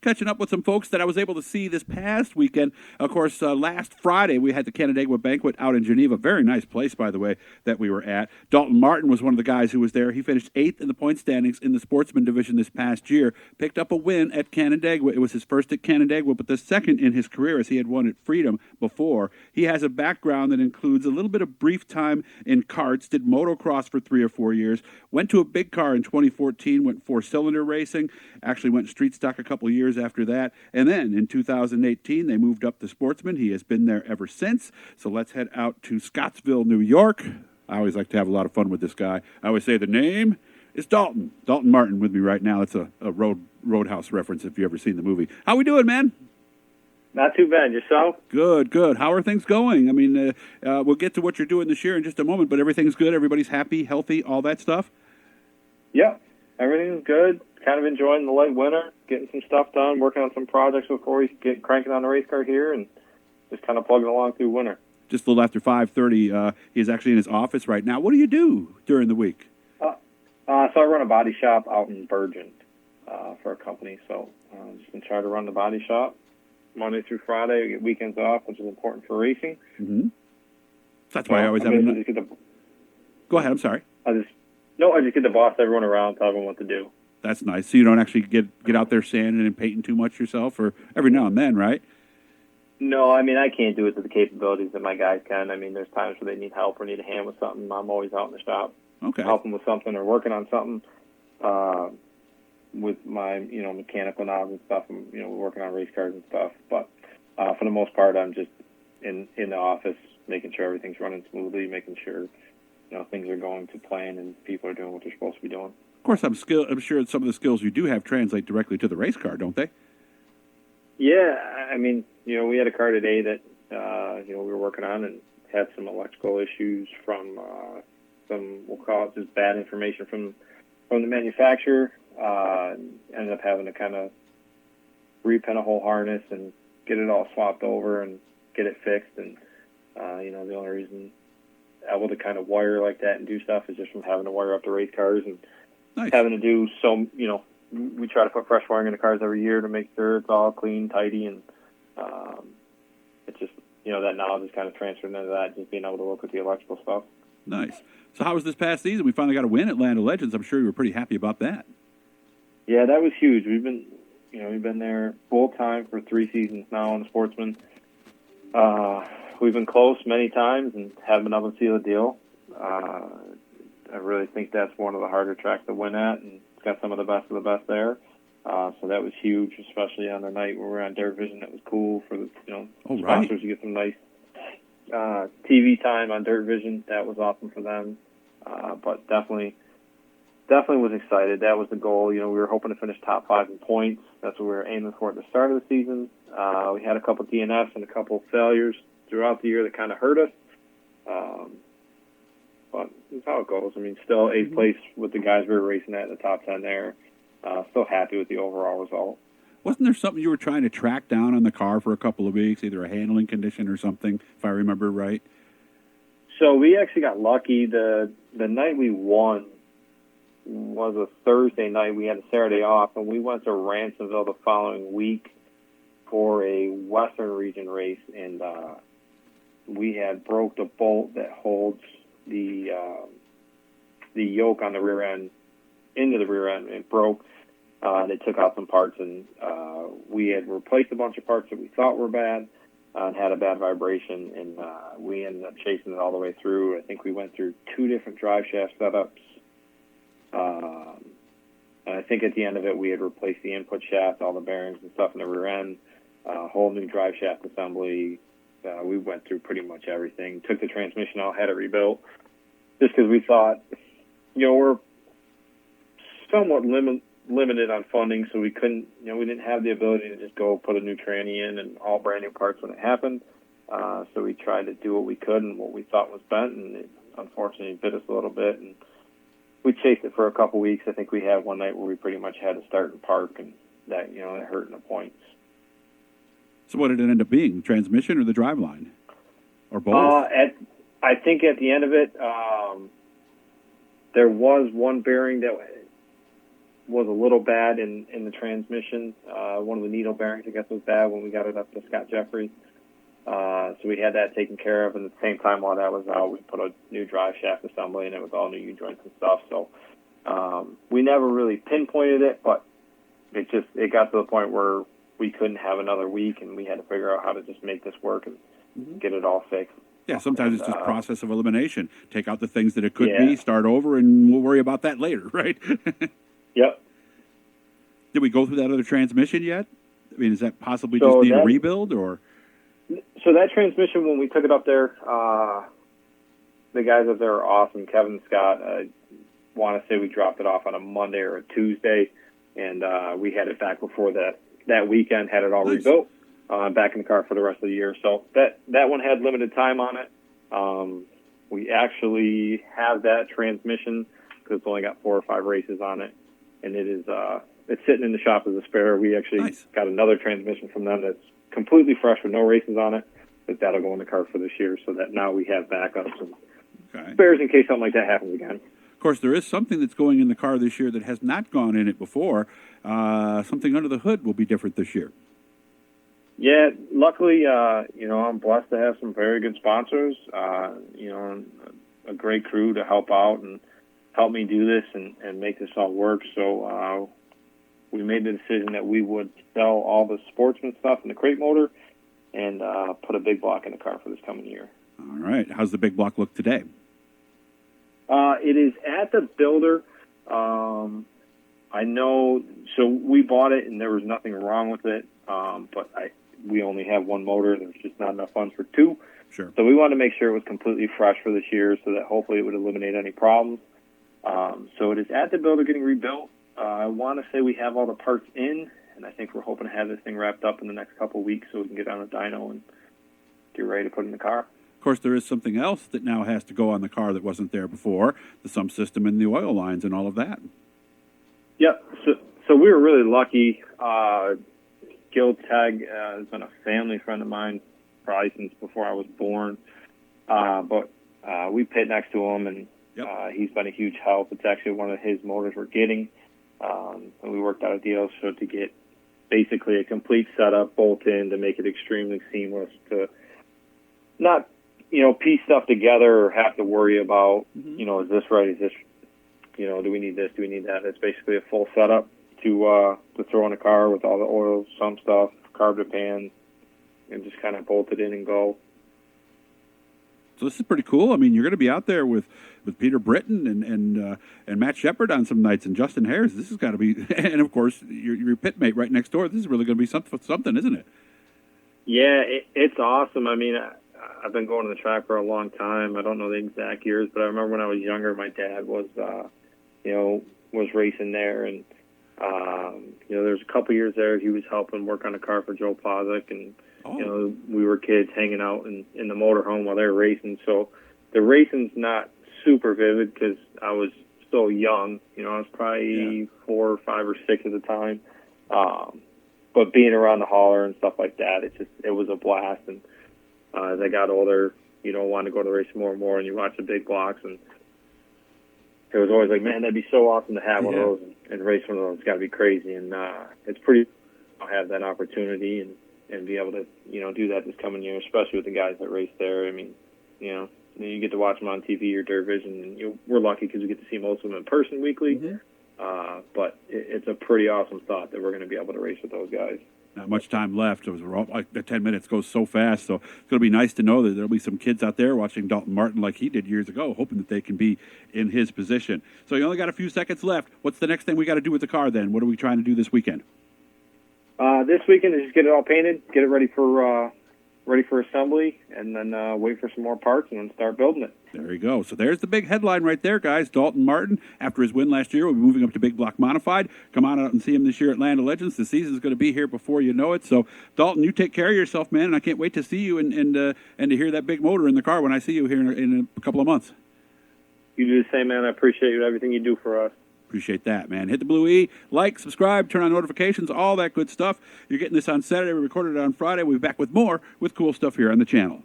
catching up with some folks that I was able to see this past weekend. Of course, last Friday we had the Canandaigua Banquet out in Geneva. Very nice place, by the way, that we were at. Dalton Martin was one of the guys who was there. He finished 8th in the point standings in the Sportsman division this past year. Picked up a win at Canandaigua. It was his first at Canandaigua, but the second in his career, as he had won at Freedom before. He has a background that includes a little bit of brief time in karts, did motocross for 3 or 4 years, went to a big car in 2014, went four-cylinder racing, actually went street stock a couple of years after that, and then in 2018 they moved up to Sportsman. He has been there ever since. So let's head out to Scottsville, New York. I always like to have a lot of fun with this guy. I always say the name is Dalton Martin with me right now. It's a Roadhouse reference if you've ever seen the movie. How we doing, man? Not too bad. Yourself? Good. How are things going? I mean, we'll get to what you're doing this year in just a moment, but everything's good? Everybody's happy, healthy, all that stuff? Yeah, everything's good. Kind of enjoying the late winter, getting some stuff done, working on some projects before we get cranking on the race car here, and just kind of plugging along through winter. Just a little after 5:30, he's actually in his office right now. What do you do during the week? So I run a body shop out in Bergen for a company, so just been trying to run the body shop Monday through Friday. We get weekends off, which is important for racing. Mm-hmm. That's why I always have Go ahead, I'm sorry. I just get to boss everyone around, tell everyone what to do. That's nice. So you don't actually get out there sanding and painting too much yourself, or every now and then, right? No, I mean, I can't do it to the capabilities that my guys can. I mean, there's times where they need help or need a hand with something. I'm always out in the shop helping with something or working on something with my, mechanical knowledge and stuff. And, we're working on race cars and stuff. But for the most part, I'm just in the office making sure everything's running smoothly, making sure, things are going to plan and people are doing what they're supposed to be doing. Of course, I'm sure some of the skills you do have translate directly to the race car, don't they? Yeah, I mean, we had a car today that, we were working on and had some electrical issues from some, we'll call it just bad information from the manufacturer. Ended up having to kind of repin a whole harness and get it all swapped over and get it fixed. And, the only reason able to kind of wire like that and do stuff is just from having to wire up the race cars and having to do we try to put fresh wiring in the cars every year to make sure it's all clean, tidy, and it's just, that knowledge is kind of transferred into that, just being able to work with the electrical stuff. Nice. So how was this past season? We finally got a win at Land of Legends. I'm sure you were pretty happy about that. Yeah, that was huge. We've been there full time for 3 seasons now on the Sportsman. We've been close many times and haven't been able to seal the deal. I really think that's one of the harder tracks to win at, and it's got some of the best there. So that was huge, especially on the night where we were on Dirt Vision. That was cool for the sponsors to get some nice TV time on Dirt Vision. That was awesome for them. But definitely was excited. That was the goal. We were hoping to finish top 5 in points. That's what we were aiming for at the start of the season. We had a couple DNFs and a couple failures throughout the year that kind of hurt us. But that's how it goes. I mean, still 8th place with the guys we were racing at in the top 10 there. Still happy with the overall result. Wasn't there something you were trying to track down on the car for a couple of weeks, either a handling condition or something, if I remember right? So we actually got lucky. The night we won was a Thursday night. We had a Saturday off, and we went to Ransomville the following week for a Western region race, and we had broke the bolt that holds the yoke on the rear end into the rear end. It broke. They took out some parts, and we had replaced a bunch of parts that we thought were bad and had a bad vibration, and we ended up chasing it all the way through. I think we went through 2 different drive shaft setups. And I think at the end of it, we had replaced the input shaft, all the bearings and stuff in the rear end, whole new drive shaft assembly. We went through pretty much everything. Took the transmission out, had it rebuilt, just because we thought, we're somewhat limited on funding, so we couldn't, we didn't have the ability to just go put a new tranny in and all brand new parts when it happened. So we tried to do what we could and what we thought was bent, and it unfortunately bit us a little bit. And we chased it for a couple weeks. I think we had one night where we pretty much had to start and park, and that, it hurt in the points. So what did it end up being, the transmission or the driveline? Or both? I think at the end of it, there was one bearing that was a little bad in the transmission. One of the needle bearings, I guess, was bad when we got it up to Scott Jeffrey. So we had that taken care of, and at the same time while that was out, we put a new drive shaft assembly, and it was all new U-joints and stuff. So we never really pinpointed it, but it got to the point where we couldn't have another week, and we had to figure out how to just make this work and get it all fixed. Yeah, sometimes it's just process of elimination. Take out the things that it could be, start over, and we'll worry about that later, right? Yep. Did we go through that other transmission yet? I mean, is that possibly just need a rebuild, or? So that transmission, when we took it up there, the guys up there are awesome. Kevin and Scott, I want to say we dropped it off on a Monday or a Tuesday, and we had it back before that weekend, had it all rebuilt, back in the car for the rest of the year. So that one had limited time on it. We actually have that transmission because it's only got 4 or 5 races on it, and it's sitting in the shop as a spare. We actually got another transmission from them that's completely fresh with no races on it, but that'll go in the car for this year, so that now we have backups and spares in case something like that happens again. Of course, there is something that's going in the car this year that has not gone in it before. Something under the hood will be different this year. Yeah, luckily, I'm blessed to have some very good sponsors, a great crew to help out and help me do this and make this all work. So we made the decision that we would sell all the Sportsman stuff and the crate motor and put a big block in the car for this coming year. All right. How's the big block look today? It is at the builder. I know, so we bought it and there was nothing wrong with it, but we only have one motor. There's just not enough funds for 2. Sure. So we wanted to make sure it was completely fresh for this year so that hopefully it would eliminate any problems. So it is at the builder getting rebuilt. I want to say we have all the parts in, and I think we're hoping to have this thing wrapped up in the next couple of weeks so we can get on a dyno and get ready to put in the car. Of course, there is something else that now has to go on the car that wasn't there before, the sump system and the oil lines and all of that. Yep. So we were really lucky. Gil Tag has been a family friend of mine probably since before I was born. But we pit next to him, and he's been a huge help. It's actually one of his motors we're getting. And we worked out a deal so to get basically a complete setup bolt-in to make it extremely seamless to not, piece stuff together or have to worry about, is this right? Is this, do we need this? Do we need that? It's basically a full setup to throw in a car with all the oil, some stuff, carb to pan, and just kind of bolt it in and go. So this is pretty cool. I mean, you're going to be out there with Peter Britton and Matt Shepard on some nights and Justin Harris. This has got to be, and of course your pit mate right next door. This is really going to be something, isn't it? Yeah, it's awesome. I mean, I've been going to the track for a long time. I don't know the exact years, but I remember when I was younger, my dad was racing there, and there's a couple years there he was helping work on a car for Joe Plazek, and we were kids hanging out in the motorhome while they were racing. So the racing's not super vivid because I was so young. I was probably 4 or 5 or 6 at the time. But being around the hauler and stuff like that, it was a blast. And as I got older, wanted to go to the race more and more, and you watch the big blocks, and it was always like, man, that'd be so awesome to have one of those and race one of those. It's got to be crazy. And it's pretty to have that opportunity and be able to, do that this coming year, especially with the guys that race there. I mean, you get to watch them on TV or Dirt Vision, and we're lucky because we get to see most of them in person weekly. Mm-hmm. But it's a pretty awesome thought that we're going to be able to race with those guys. Not much time left. The 10 minutes goes so fast, so it's going to be nice to know that there'll be some kids out there watching Dalton Martin like he did years ago, hoping that they can be in his position. So you only got a few seconds left. What's the next thing we got to do with the car then? What are we trying to do this weekend? This weekend is just get it all painted, get it ready for assembly, and then wait for some more parts and then start building it. There you go. So there's the big headline right there, guys. Dalton Martin, after his win last year, will be moving up to Big Block Modified. Come on out and see him this year at Land of Legends. The season's going to be here before you know it. So, Dalton, you take care of yourself, man, and I can't wait to see you and to hear that big motor in the car when I see you here in a couple of months. You do the same, man. I appreciate everything you do for us. Appreciate that, man. Hit the blue E, like, subscribe, turn on notifications, all that good stuff. You're getting this on Saturday. We recorded it on Friday. We'll be back with more with cool stuff here on the channel.